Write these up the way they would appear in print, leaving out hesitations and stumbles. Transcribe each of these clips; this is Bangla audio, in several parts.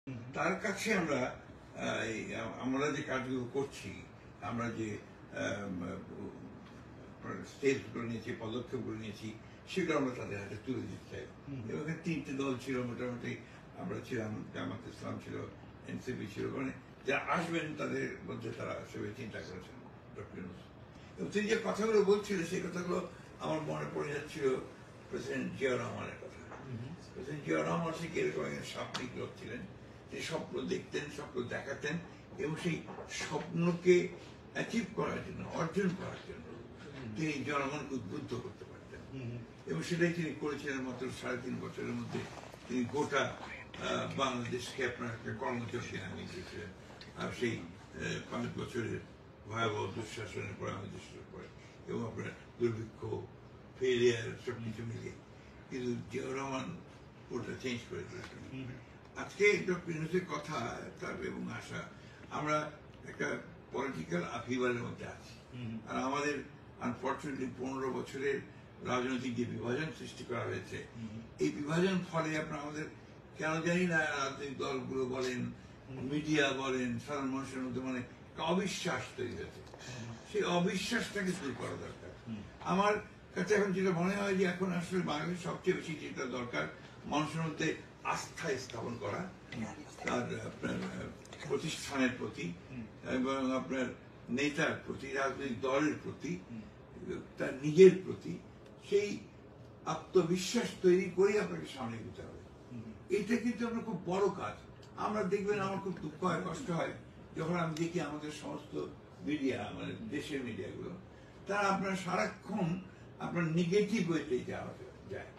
তার কাছে আমরা যে কাজগুলো করছি, আমরা যে স্টেপগুলো নিয়েছি, পদক্ষেপগুলো নিয়েছি, সেগুলো আমরা তাদের হাতে তুলে দিতে চাই। এবং এখানে 3টে দল ছিল মোটামুটি, আমরা ছিলাম, জামাত ইসলাম ছিল, এনসিপি ছিল, মানে যারা আসবেন তাদের মধ্যে তারা সেভাবে চিন্তা করেছেন ডক্টর ইউনূস। এবং তিনি যে কথাগুলো বলছিলেন সেই কথাগুলো আমার মনে পড়ে যাচ্ছিল প্রেসিডেন্ট জিয়া রহমানের কথা। প্রেসিডেন্ট জিয়া রহমান সে এরকম একজন স্বপ্নিক লোক ছিলেন, তিনি স্বপ্ন দেখতেন, স্বপ্ন দেখাতেন, এবং সেই স্বপ্নকে অ্যাচিভ করার জন্য, অর্জন করার জন্য তিনি জনগণকে উদ্বুদ্ধ করতে পারতেন। এবং সেটাই তিনি করেছিলেন। মাত্র 3.5 বছরের মধ্যে তিনি গোটা বাংলাদেশকে আপনার একটা কর্মযজ্ঞে নামিয়ে দিয়েছিলেন। আর সেই 5 বছরের ভয়াবহ দুঃশাসনের পরে, আমাদের দেশের পরে, এবং আপনার দুর্ভিক্ষ, ফেলিয়ার, সবকিছু মিলিয়ে কিন্তু জিয়াউর রহমান ওটা চেঞ্জ করে দিয়েছেন। আজকে ডক্টর ইউনূসের কথা তার এবং আশা, আমরা একটা পলিটিক্যাল আপহিভালের মধ্যে আছি। আর আমাদের আনফর্চুনেটলি 15 বছরের রাজনৈতিক যে বিভাজন সৃষ্টি করা হয়েছে, এই বিভাজন ফলে আপনার আমাদের কেন জানি না রাজনৈতিক দলগুলো বলেন, মিডিয়া বলেন, সাধারণ মানুষের মধ্যে মানে অবিশ্বাস তৈরি হয়েছে। সেই অবিশ্বাসটাকে দূর করা দরকার। আমার কাছে এখন যেটা মনে হয় যে এখন আসলে বাংলাদেশ সবচেয়ে বেশি যেটা দরকার, মানুষের মধ্যে আস্থা স্থাপন করা তার আপনার প্রতিষ্ঠানের প্রতি এবং আপনার নেতার প্রতি, রাজনৈতিক দলের প্রতি, তার নিজের প্রতি, সেই আত্মবিশ্বাস তৈরি করে আপনাকে সামনে এগোতে হবে। এটা কিন্তু আপনার খুব বড় কাজ। আমরা দেখবেন, আমার খুব দুঃখ হয়, কষ্ট হয় যখন আমি দেখি আমাদের সমস্ত মিডিয়া, মানে দেশের মিডিয়াগুলো, তারা আপনার সারাক্ষণ আপনার নেগেটিভ ওয়েতে যাওয়া যায়।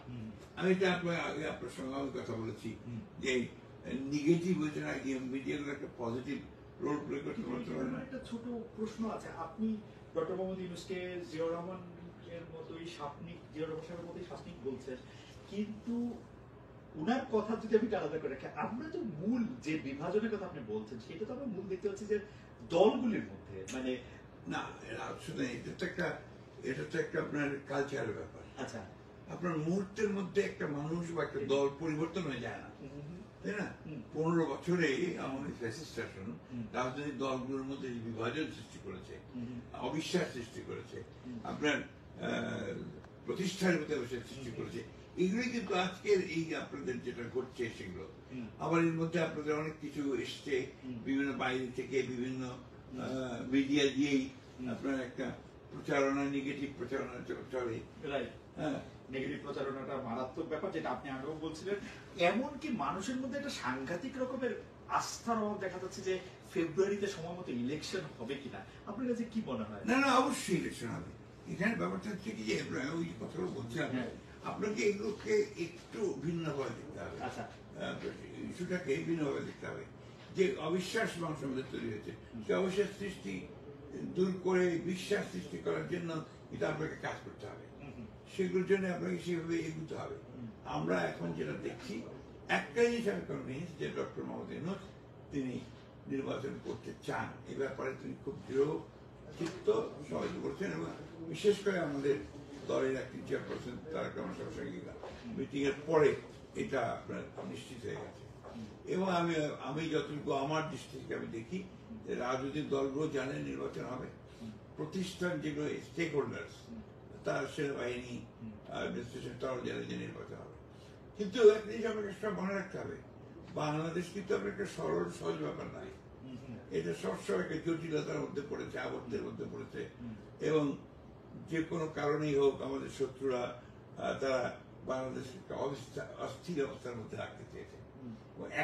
আমি এটা আগে আপনার সঙ্গে আমি কথা বলেছি যে নেগেটিভ ওয়েতে না গিয়ে মিডিয়াগুলো একটা পজিটিভ রোল প্লে করতে পারতে পারে না। একটা ছোট প্রশ্ন আছে, আপনি ডক্টর মোহাম্মদ ইউনূসকে জিয়াউর রহমানের মতোই শাসনিক, জিয়াউর রহমান সাহেবের মতোই শাসনিক বলছেন, কিন্তু উনার কথা যদি আমি আলাদা করে রাখি, আমরা তো মূল যে বিভাজনের কথা আপনি বলছেন, সেটা তো আমরা মূল দেখতে পাচ্ছি যে দলগুলির মধ্যে, মানে না, শুধু এটা তো একটা আপনার কালচারের ব্যাপার। আচ্ছা, আপনার মুহূর্তের মধ্যে একটা মানুষ বা একটা দল পরিবর্তন হয়ে যায় না, তাই না? 15 বছরে আমাদের ফ্যাসিস্ট শাসন রাজনৈতিক দলগুলোর মধ্যে বিভাজন সৃষ্টি করেছে, অবিশ্বাস সৃষ্টি করেছে, আপনার প্রতিষ্ঠানের মধ্যে সৃষ্টি করেছে। এগুলোই কিন্তু আজকের এই আপনাদের যেটা ঘটছে সেগুলো। আবার এর মধ্যে আপনাদের অনেক কিছু এসছে বিভিন্ন বাইরে থেকে, বিভিন্ন মিডিয়া দিয়েই আপনার একটা প্রচারণা, নেগেটিভ প্রচারণা চলে। হ্যাঁ, নেগেটিভ প্রচারণাটা মারাত্মক ব্যাপার, যেটা আপনি আগেও বলছিলেন। এমনকি মানুষের মধ্যে একটা সাংঘাতিক রকমের আস্থার অভাব দেখা যাচ্ছে যে ফেব্রুয়ারিতে সময় মতো ইলেকশন হবে কিনা। আপনার কাছে কি মনে হয়? না, অবশ্যই ইলেকশন হবে। এখানে ব্যাপারটা হচ্ছে কি যে ওই কথাগুলো বলছিলাম, আপনাকে এগুলোকে একটু ভিন্নভাবে দেখতে হবে। আচ্ছা, ইস্যুটাকে ভিন্নভাবে দেখতে হবে। যে অবিশ্বাস মানুষের মধ্যে তৈরি হয়েছে, সে অবিশ্বাস সৃষ্টি দূর করে বিশ্বাস সৃষ্টি করার জন্য এটা আপনাকে কাজ করতে হবে। সেগুলোর জন্য আপনাকে সেভাবে এগোতে হবে। আমরা এখন যেটা দেখছি, একটা জিনিস আমি কনভিন্স যে ডক্টর মোহাম্মদ ইউনূস তিনি নির্বাচন করতে চান, এই ব্যাপারে তিনি খুব দৃঢ় চিত্ত সহযোগ করছেন। এবং বিশেষ করে আমাদের দলের একটি চেয়ারপারসন তারেক রহমান সাহেবের সঙ্গে মিটিং এর পরে এটা আপনার নিশ্চিত হয়ে গেছে। এবং আমি যতটুকু আমার দৃষ্টি থেকে আমি দেখি যে রাজনৈতিক দলগুলো জানে নির্বাচন হবে, প্রতিষ্ঠান যেগুলো স্টেক হোল্ডার্স, তার সেনাবাহিনী, অ্যাডমিনিস্ট্রেশন, তারাও জানে যে নির্বাচন হবে। কিন্তু একটা জিনিস আপনাকে সব মনে রাখতে হবে, বাংলাদেশ কিন্তু আপনার একটা সরল সহজ ব্যাপার নাই। এটা সবসময় একটা জটিলতার মধ্যে পড়েছে, আবদ্ধের মধ্যে পড়েছে। এবং যে কোনো কারণেই হোক আমাদের শত্রুরা তারা বাংলাদেশের একটা অস্থির অবস্থার মধ্যে রাখতে চেয়েছে।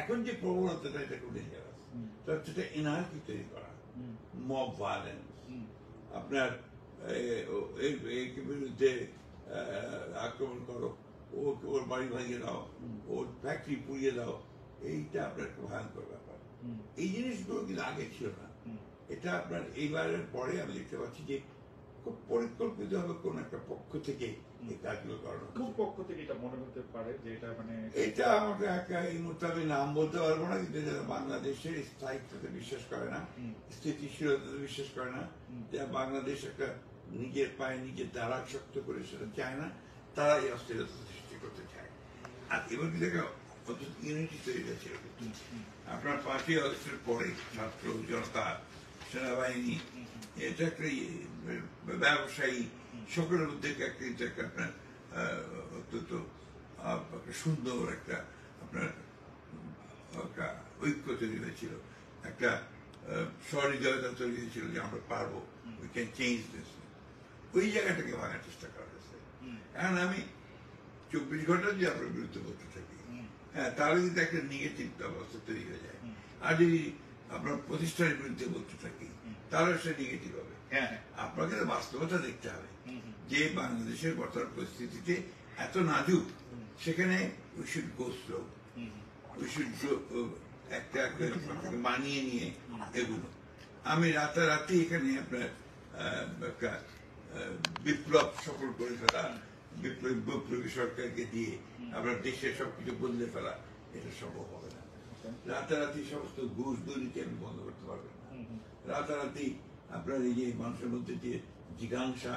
এখন যে প্রবণতাটা, এটা খুব ডেঞ্জারাস। সেটা এনার্কি তৈরি করা, মব ভায়োলেন্স, আপনার বিরুদ্ধে আক্রমণ করো, ওর বাড়ি ভাঙিয়ে দাও, ওর ফ্যাক্টরি পুড়িয়ে দাও, এইটা আপনার একটা ভয়ঙ্কর ব্যাপার। এই জিনিসগুলো কিন্তু আগে ছিল না। এটা আপনার এইবারের পরে আমি দেখতে পাচ্ছি যে খুব পরিকল্পিত ভাবে কোন একটা পক্ষ থেকে এই কাজগুলো করানো। কোন পক্ষ থেকে এটা মনে হতে পারে যে এটা মানে? এটা আমাকে এই মুহূর্তে আমি নাম বলতে পারবো না, কিন্তু যারা বাংলাদেশের স্থায়িত্বতে বিশ্বাস করে না, স্থিতিশীলতাতে বিশ্বাস করে না, যারা বাংলাদেশ একটা নিজের পায়ে নিজের দ্বারা শক্ত করে সেটা চায় না, তারা এই অস্থিরতা সৃষ্টি করতে চায়। আর এবার কি দেখো অন্তত ইউনিটি তৈরি হয়েছিল। আপনার 5ই আগস্টের পরে ছাত্র জনতা সেনাবাহিনী এটা একটা ব্যবসায়ী সকলের মধ্যে একটা আপনার অত্যন্ত একটা সুন্দর একটা আপনার একটা ঐক্য তৈরি হয়েছিল, একটা সহৃদয়তা তৈরি হয়েছিল যে আমরা পারবো, উই ক্যান চেঞ্জ দিস। ওই জায়গাটাকে ভাঙার চেষ্টা করা হয়েছে। এখন আমি 24 ঘন্টা যদি আপনার বিরুদ্ধে বলতে থাকি, হ্যাঁ, তাহলে কিন্তু একটা নেগেটিভ অবস্থা তৈরি হয়ে যায়। আর যদি আপনার প্রতিষ্ঠানের বিরুদ্ধে বলতে থাকি তাহলে সেটা নেগেটিভ হবে। আপনাকে তো বাস্তবতা দেখতে হবে যে বাংলাদেশের বর্তমান পরিস্থিতিতে এত নাজুক, সেখানে we should go slow, we should একটা মানিয়ে নিয়ে এগুলো। আমি রাতারাতি এখানে আপনার একটা বিপ্লব সফল করে ফেলা, বিপ্লবী সরকারকে দিয়ে আপনার দেশের সবকিছু বদলে ফেলা, এটা সম্ভব হবে না। রাতারাতি সমস্ত ঘুষ দুর্নীতি আমি বন্ধ করতে পারবেন না। রাতারাতি আপনার এই যে মানুষের মধ্যে যে জিজ্ঞাসা,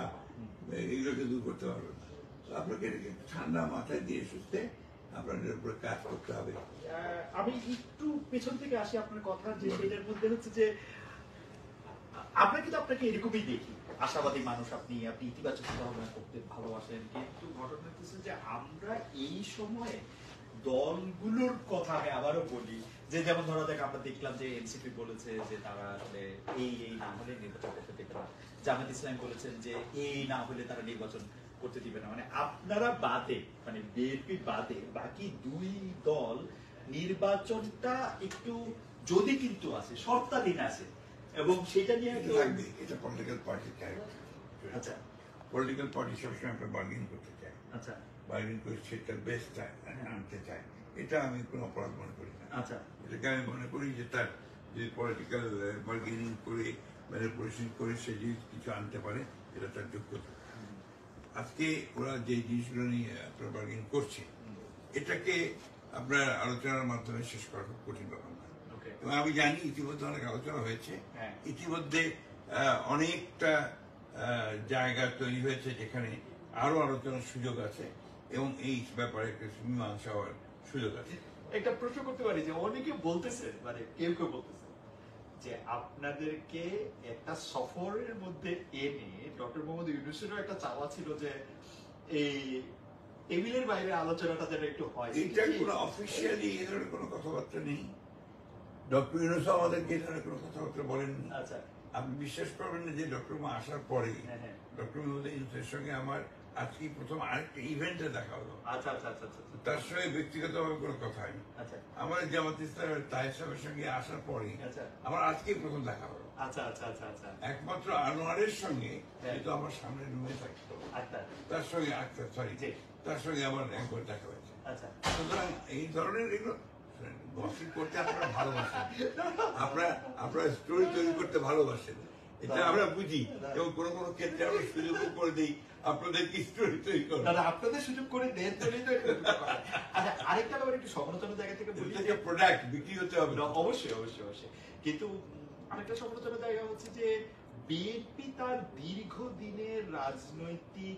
এগুলোকে দূর করতে পারবেন না। আপনাকে এটাকে ঠান্ডা মাথায় দিয়ে সুস্থে আপনাদের উপরে কাজ করতে হবে। আমি একটু পেছন থেকে আসি আপনার কথা, যে সেটার মধ্যে হচ্ছে যে আমরা কিন্তু আপনাকে এরকমই দেখি, আশাবাদী মানুষ, আপনি ইতিবাচক চিন্তাভাবনা করতে ভালোবাসেন, কিন্তু ঘটনা হচ্ছে যে আমরা এই সময়ে দলগুলোর কথা আমি আবারও বলি, যে যেমন ধরা যাক আমরা দেখলাম যে এনসিপি বলেছে যে তারা আসলে এই না হলে নির্বাচন করতে দেবে না, জামাত ইসলাম বলেছেন যে এই না হলে তারা নির্বাচন করতে দিবে না। মানে আপনারা বাদে, মানে বিএনপি বাদে বাকি দুই দল নির্বাচনটা একটু যদি কিন্তু আছে শর্তাধীন আছে, এবং সেটা নিয়ে লাগবে। এটা পলিটিক্যাল পার্টি চায়। আচ্ছা, পলিটিক্যাল পার্টি সবসময় একটা বার্গেন করতে চায়। আচ্ছা, বার্গেন করে সেটা বেস্ট চায়, আনতে চায়। এটা আমি কোনো অপরাধ মনে করি না। আচ্ছা, এটাকে আমি মনে করি যে তার যদি পলিটিক্যাল বার্গেনিং করে ম্যানিপুলেশন করে সে যদি কিছু আনতে পারে, এটা তার যোগ্যতা। আজকে ওরা যে জিনিসগুলো নিয়ে আপনার বার্গেন করছে, এটাকে আপনার আলোচনার মাধ্যমে শেষ করা খুব কঠিন ব্যাপার না। এবং আমি জানি ইতিমধ্যে অনেক আলোচনা হয়েছে, ইতিমধ্যে অনেকটা জায়গা তৈরি হয়েছে যেখানে আরো আলোচনার সুযোগ আছে এবং এই ব্যাপারে একটা মীমাংসা হওয়ার সুযোগ আছে। একটা প্রশ্ন করতে পারি যে অনেকে বলতেছে, মানে কেউ কেউ বলতেছে যে আপনাদেরকে একটা সফরের মধ্যে এনে ডক্টর মোহাম্মদ ইউনূসেরও একটা চাওয়া ছিল যে এই টেবিলের বাইরে আলোচনাটা যেন একটু হয়। এটা কোনো অফিসিয়ালি এ ধরনের কোনো কথাবার্তা নেই। ডক্টর ইউনূস আমাদেরকে এই ধরনের কোনো কথাবার্তা বলেননি। আচ্ছা, আপনি বিশ্বাস করবেন না যে ডক্টর মা আসার পরে ডক্টর মোহাম্মদ ইউনূসের সঙ্গে আমার আজকে প্রথম আরেকটা ইভেন্টে দেখা হলো। আচ্ছা, আচ্ছা, আচ্ছা, আচ্ছা, তার সঙ্গে ব্যক্তিগতভাবে কোনো কথা হয়নি। আচ্ছা, আমাদের জামাত ইসলামের তাহের সাহেবের সঙ্গে আসার পরে আমার আজকেই প্রথম দেখা হলো। আচ্ছা, আচ্ছা, আচ্ছা, আচ্ছা, একমাত্র আনোয়ারের সঙ্গে, যেহেতু আমার সামনে রুমে থাকতো, তার সঙ্গে তার সঙ্গে আমার একবার দেখা হয়েছে। আচ্ছা, সুতরাং এই ধরনের এগুলো গসিপ করতে আপনারা ভালোবাসেন, আপনারা স্টোরি তৈরি করতে ভালোবাসেন, এটা আমরা বুঝি, এবং কোনো কোনো ক্ষেত্রে আমরা সুযোগ করে দিই আপনাদের কি স্টোরি তৈরি করো, আপনাদের সুযোগ করে দেন। আচ্ছা, আরেকটা ব্যাপার একটু সমালোচনার জায়গা থেকে বলি, প্রোডাক্ট বিক্রি হতে হবে। অবশ্যই, অবশ্যই, অবশ্যই, কিন্তু আরেকটা সমালোচনার জায়গা হচ্ছে যে বিএনপি তার দীর্ঘদিনের রাজনৈতিক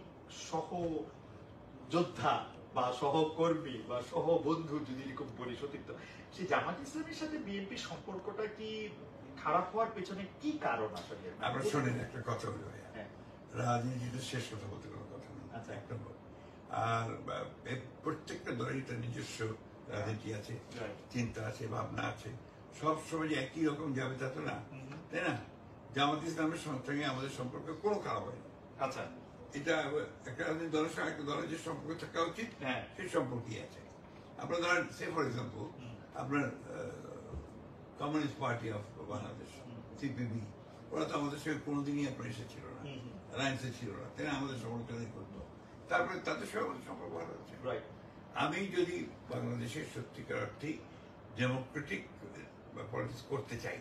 সহযোদ্ধা বা সহকর্মী বা সহবন্ধু, যদি এরকম বলি সতীর্থ, সেই জামাত ইসলামের সাথে বিএনপির সম্পর্কটা কি খারাপ হওয়ার পেছনে কি কারণ আসলে? আপনার শোনেন একটা কথা হলো, রাজনীতিতে শেষ কথা বলতে কোনো কথা নেই। আচ্ছা, এক নম্বর। আর প্রত্যেকটা দলেরই তার নিজস্ব রাজনীতি আছে, চিন্তা আছে, ভাবনা আছে। সবসময় যে একই রকম যাবে তা তো না, তাই না? জামাত ইসলামের সঙ্গে আমাদের সম্পর্ক কোনো খারাপ হয়নি। আচ্ছা, এটা একটা রাজনৈতিক দলের সঙ্গে একটা দলের যে সম্পর্ক থাকা উচিত সেই সম্পর্কই আছে। আপনার ধরেন, সে ফর এক্সাম্পল, আপনার communist party of Bangladesh, CPB, ওরা তো আমাদের সঙ্গে কোনোদিনই আপনার এসেছিল না, অ্যালায়েন্সে ছিল না, তাই না? আমাদের সমালোচনাই করতো। তারপরে তাদের সঙ্গে আমাদের সম্পর্ক ভালো হচ্ছে। আমি যদি বাংলাদেশের সত্যিকার অর্থেই ডেমোক্রেটিক পলিটিক্স করতে চাই,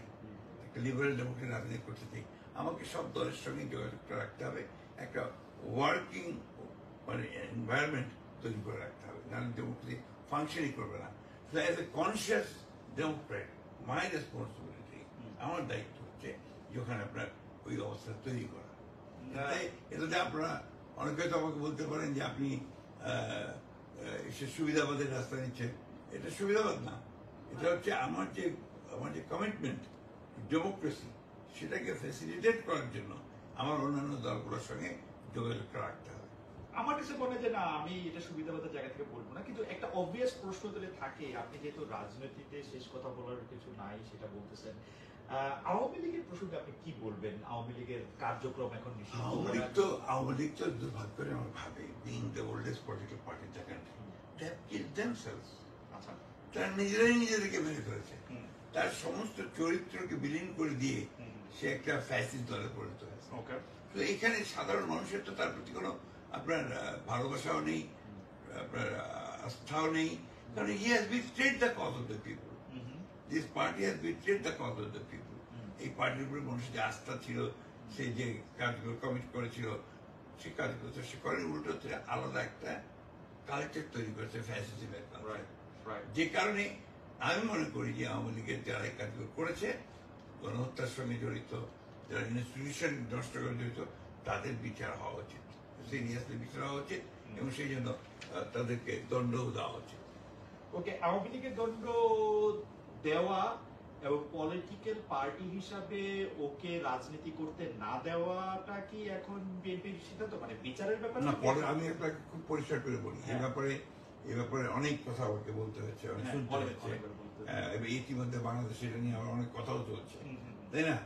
একটা লিবারেল ডেমোক্রেটিক রাজনীতি করতে চাই, আমাকে সব দলের সঙ্গে যোগাযোগটা রাখতে হবে, একটা ওয়ার্কিং মানে এনভায়রনমেন্ট তৈরি করে রাখতে হবে, নাহলে ডেমোক্রেসি ফাংশনই করবে না। So as a conscious Democrat, my responsibility, আমার দায়িত্ব হচ্ছে যখন আপনার ওই অবস্থা তৈরি করা। এটাতে আপনারা অনেকে তো আমাকে বলতে পারেন যে আপনি সুবিধাবাদের রাস্তা নিচ্ছেন, এটা সুবিধাবাদ না, এটা হচ্ছে আমার যে কমিটমেন্ট ডেমোক্রেসি, সেটাকে ফ্যাসিলিটেট করার জন্য আমার অন্যান্য দলগুলোর সঙ্গে যোগাযোগটা রাখতে হবে। আমার কাছে মনে হয় যে না, আমি এটা সুবিধাবাদের জায়গা থেকে বলবো না, কিন্তু একটা অবভিয়াস প্রশ্ন যদি থাকে, আপনি যেহেতু রাজনীতিতে শেষ কথা বলার কিছু নাই সেটা বলতেছেন, আওয়ামী লীগের প্রসঙ্গে আপনি কি বলবেন? আওয়ামী লীগের কার্যক্রম এখন আওয়ামী লীগ তো দুর্ভাগ্য করে আমার ভাবে, being the oldest political party in the country, they have killed themselves. আচ্ছা, তারা নিজেরাই নিজেদেরকে মেরে ফেলেছে, তার সমস্ত চরিত্রকে বিলীন করে দিয়ে সে একটা ফ্যাসিস্ট দলে পরিণত হয়েছে। তো এখানে সাধারণ মানুষের তো তার প্রতি কোনো আপনার ভালোবাসাও নেই, আপনার আস্থাও নেই, কারণ he has betrayed the cause of the people. This party has betrayed the cause of the people. এই পার্টির উপরে মানুষের যে আস্থা ছিল, সে যে কাজগুলো কমিট করেছিল, সে কাজগুলো তো সে করেনি, উল্টো আলাদা একটা কালচার তৈরি করেছে, ফ্যাসিজমের কালচার। যে কারণে আমি মনে করি যে আওয়ামী লীগের যারা এই কাজগুলো করেছে, গণহত্যার সঙ্গে জড়িত, যারা ইনস্টিটিউশন নষ্ট করে জড়িত, তাদের বিচার হওয়া উচিত, সিরিয়াসলি বিচার হওয়া উচিত, এবং সেই জন্য তাদেরকে দণ্ডও দেওয়া উচিত। ওকে, আওয়ামী লীগের দণ্ড দেওয়া এবং পলিটিক্যাল পার্টি হিসাবে ওকে রাজনীতি করতে না দেওয়াটা কি এখন বিএনপির সিদ্ধান্ত, মানে বিচারের ব্যাপার না? আমি আপনাকে খুব পরিষ্কার করে বলি, এ ব্যাপারে অনেক কথা আমাকে বলতে হচ্ছে, অনেক শুনতে হচ্ছে। ইতিমধ্যে বাংলাদেশে এটা নিয়ে আমার অনেক কথাও চলছে, তাই না?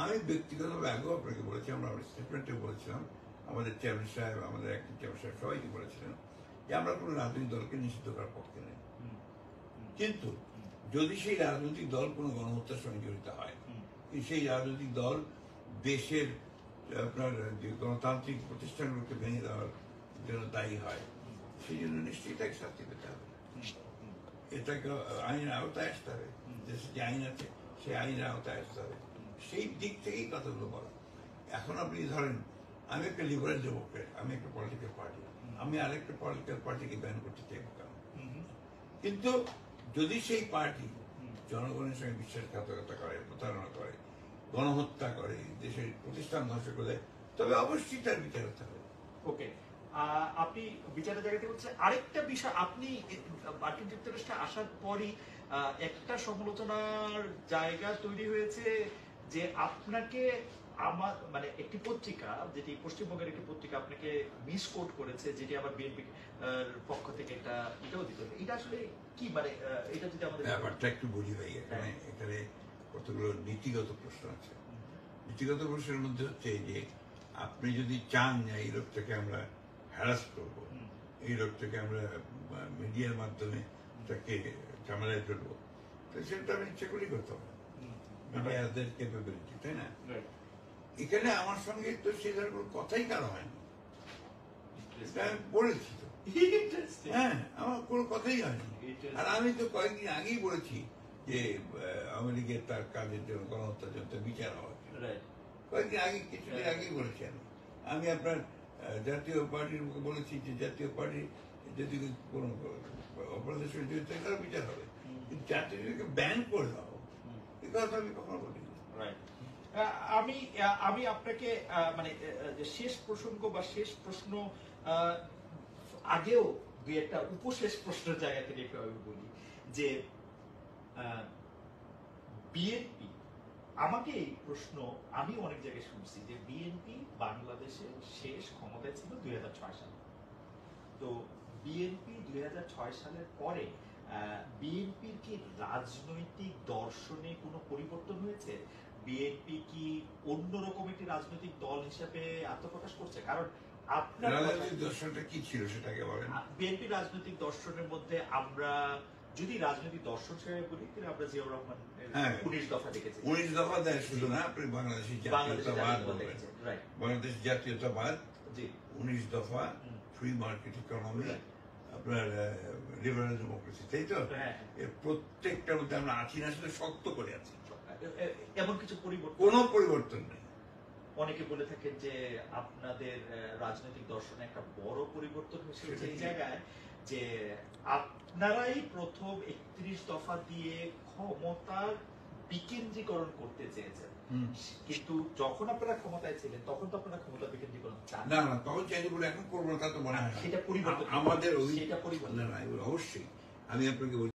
আমি ব্যক্তিগতভাবে আগেও আপনাকে বলেছি, আমরা স্টেটমেন্টে বলেছিলাম, আমাদের চেয়ারম্যান সাহেব, আমাদের অ্যাক্টিং চেয়ারম্যান সাহেব সবাইকে বলেছিলেন যে আমরা কোনো রাজনৈতিক দলকে নিষিদ্ধ করার পক্ষে নেই, কিন্তু যদি সেই রাজনৈতিক দল কোনো গণহত্যার সঙ্গে জড়িত হয়, সেই রাজনৈতিক দল দেশের আপনার যে গণতান্ত্রিক প্রতিষ্ঠানগুলোকে ভেঙে দেওয়ার জন্য দায়ী হয়, সেই জন্য নিশ্চয়ই তাকে শাস্তি পেতে হবে, এটাকে আইনের আওতায় আসতে হবে, দেশে যে আইন আছে সেই আইনের আওতায় আসতে হবে। সেই দিক থেকেই কথাগুলো বলা। এখন আপনি ধরেন, আমি একটা লিবারেল ডেমোক্রেট, আমি একটা পলিটিক্যাল পার্টি, আমি আরেকটা পলিটিক্যাল পার্টিকে ব্যান করতে চাইব কেন? কিন্তু যদি সেই পার্টি জনগণের সঙ্গে বিশ্বাসঘাতকতা করে, প্রতারণা করে, গণহত্যা করে, দেশের প্রতিষ্ঠান ধ্বংস করে, তবে অবশ্যই তার বিচার হতে হবে। ওকে, আপনি বিচারের জায়গা থেকে বলছেন আরেকটা বিষয়, আপনি মার্কিন যুক্তরাষ্ট্রে আসার পরই একটা সমালোচনার জায়গা তৈরি হয়েছে যে আপনাকে আমার মানে একটি পত্রিকা, যেটি পশ্চিমবঙ্গের একটি পত্রিকা আপনাকে মিসকোট করেছে, যেটি আবার বিএনপি পক্ষ থেকে একটা এটাও দিতে হবে। এটা আসলে কি, মানে এটা যদি আমাদের ব্যাপারটা একটু বুঝি ভাই, এখানে কতগুলো নীতিগত প্রশ্ন আছে। নীতিগত প্রশ্নের মধ্যে হচ্ছে যে আপনি যদি চান যে এই লোকটাকে আমরা হ্যারাস করবো, এই লোকটাকে আমরা মিডিয়ার মাধ্যমে তাকে ঝামেলায় ফেলবো, তো সেটা আমি ইচ্ছে করেই করতে হবে, মিডিয়াদের ক্যাপাবিলিটি, তাই না? এখানে আমার সঙ্গে তো সে ধরনের কথাই কারো হয়নি, আমি বলেছি তো, হ্যাঁ, আমার কোনো কথাই হয়নি। আর আমি তো কয়েকদিন আগেই বলেছি যে আওয়ামী লীগের তার কাজের জন্য, গণহত্যার জন্য বিচার হওয়া উচিত, কয়েকদিন আগে, কিছুদিন আগেই বলেছি। আমি আপনার জাতীয় পার্টির মুখে বলেছি যে জাতীয় পার্টি যদি কোনো অপরাধের সঙ্গে জড়িত হয় তার বিচার হবে, কিন্তু জাতীয়কে ব্যান করে দাও, এই কথা আমি কখনো বলিনি। আমি আপনাকে মানে শেষ প্রসঙ্গ বা শেষ প্রশ্ন আগেও দুই একটা উপশেষ প্রশ্নের জায়গা থেকে একটু আমি বলি যে বিএনপি, আমাকে এই প্রশ্ন আমি অনেক জায়গায় শুনছি যে বিএনপি বাংলাদেশে শেষ ক্ষমতায় ছিল 2006 সালে। তো বিএনপি 2006 সালের পরে বিএনপির কি রাজনৈতিক দর্শনে কোনো পরিবর্তন হয়েছে? বিএনপি কি অন্যরকম একটি রাজনৈতিক দল হিসেবে আত্মপ্রকাশ করছে? কারণ আপনার রাজনৈতিক দর্শনটা কি ছিল সেটাকে বলেন। বিএনপি রাজনৈতিক দর্শনের মধ্যে আমরা যদি রাজনৈতিক দর্শন হিসেবে বলি, তাহলে আমরা জিয়াউর রহমান 19 দফা দেখেছি। 19 দফা দেয় শুধু না, আপনি বাংলাদেশি জাতীয়তাবাদ বলবেন, বাংলাদেশ জাতীয়তাবাদ, 19 দফা, ফ্রি মার্কেট ইকোনমি, আপনার লিবারেল ডেমোক্রেসি, তাই তো? এর প্রত্যেকটার মধ্যে আমরা আছি না, শুধু শক্ত করে আছি, এমন কিছু পরিবর্তন, কোনো পরিবর্তন নেই। অনেকে বলে থাকেন যে আপনাদের রাজনৈতিক দর্শনে একটা বড় পরিবর্তন হয়েছে এই জায়গায় যে আপনারাই প্রথম 31 দফা দিয়ে ক্ষমতার বিকেন্দ্রীকরণ করতে চেয়েছেন, কিন্তু যখন আপনারা ক্ষমতায় ছিলেন তখন তো আপনারা ক্ষমতা বিকেন্দ্রীকরণ চান না, তখন চাইলে বলে এখন করবো না, তা তো মনে হয় সেটা পরিবর্তন, আমাদের সেটা পরিবর্তন না, অবশ্যই আমি আপনাকে বলছি